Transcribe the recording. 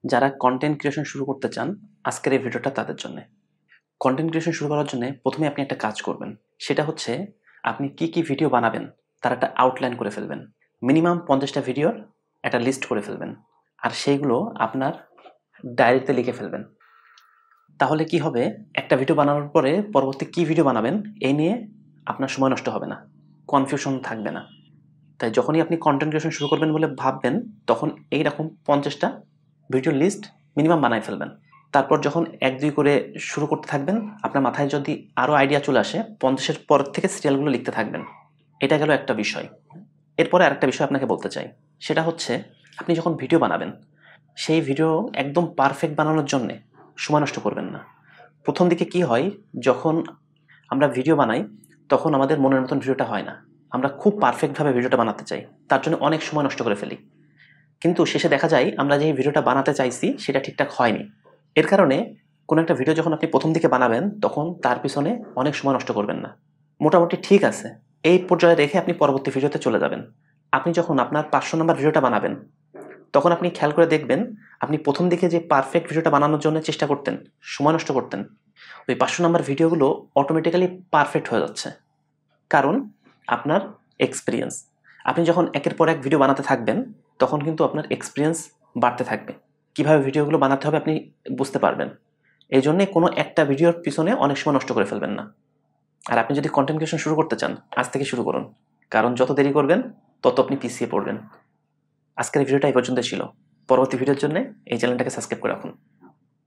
যারা content creation শুরু করতে চান, আজকের এই ভিডিওটা তাদের জন্য। কন্টেন্ট ক্রিয়েশন শুরু করার জন্য প্রথমে আপনি একটা কাজ করবেন। সেটা হচ্ছে আপনি কি ভিডিও বানাবেন তার একটা আউটলাইন করে ফেলবেন। মিনিমাম 50টা ভিডিওর একটা লিস্ট করে ফেলবেন। আর সেইগুলো আপনার ডায়েরিতে লিখে ফেলবেন। তাহলে কি হবে, একটা ভিডিও বানানোর পরে পরবর্তী কি ভিডিও বানাবেন এই নিয়ে আপনার সময় নষ্ট হবে না, কনফিউশন থাকবে না। তাই যখনই আপনি কন্টেন্ট ক্রিয়েশন শুরু করবেন বলে ভাববেন, তখন এইরকম 50টা ভিডিও লিস্ট মিনিমাম বানায় ফেলবেন। তারপর যখন 1-2 করে শুরু করতে থাকবেন, আপনার মাথায় যদি আরও আইডিয়া চলে আসে, 50-এর পর থেকে সিরিয়ালগুলো লিখতে থাকবেন। এটা গেল একটা বিষয়। এরপরে আরেকটা বিষয় আপনাকে বলতে চাই, সেটা হচ্ছে আপনি যখন ভিডিও বানাবেন, সেই ভিডিও একদম পারফেক্ট বানানোর জন্যে সময় নষ্ট করবেন না। প্রথম দিকে কি হয়, যখন আমরা ভিডিও বানাই তখন আমাদের মনের মতন ভিডিওটা হয় না। আমরা খুব পারফেক্টভাবে ভিডিওটা বানাতে চাই, তার জন্য অনেক সময় নষ্ট করে ফেলি। কিন্তু শেষে দেখা যায় আমরা যে ভিডিওটা বানাতে চাইছি সেটা ঠিকঠাক হয়নি। এর কারণে কোনো একটা ভিডিও যখন আপনি প্রথম দিকে বানাবেন, তখন তার পিছনে অনেক সময় নষ্ট করবেন না। মোটামুটি ঠিক আছে, এই পর্যায়ে রেখে আপনি পরবর্তী ভিডিওতে চলে যাবেন। আপনি যখন আপনার 500 নম্বর ভিডিওটা বানাবেন, তখন আপনি খেয়াল করে দেখবেন আপনি প্রথম দিকে যে পারফেক্ট ভিডিওটা বানানোর জন্য চেষ্টা করতেন, সময় নষ্ট করতেন, ওই 500 নম্বর ভিডিওগুলো অটোমেটিক্যালি পারফেক্ট হয়ে যাচ্ছে। কারণ আপনার এক্সপিরিয়েন্স। আপনি যখন একের পর এক ভিডিও বানাতে থাকবেন, তখন কিন্তু আপনার এক্সপিরিয়েন্স বাড়তে থাকবে। কিভাবে ভিডিওগুলো বানাতে হবে আপনি বুঝতে পারবেন। এই জন্যে কোনো একটা ভিডিওর পিছনে অনেক সময় নষ্ট করে ফেলবেন না। আর আপনি যদি কন্টেন্ট ক্রিয়েশন শুরু করতে চান, আজ থেকে শুরু করুন। কারণ যত দেরি করবেন তত আপনি পিছিয়ে পড়বেন। আজকের ভিডিওটা এই পর্যন্ত ছিল। পরবর্তী ভিডিওর জন্য এই চ্যানেলটাকে সাবস্ক্রাইব করে রাখুন।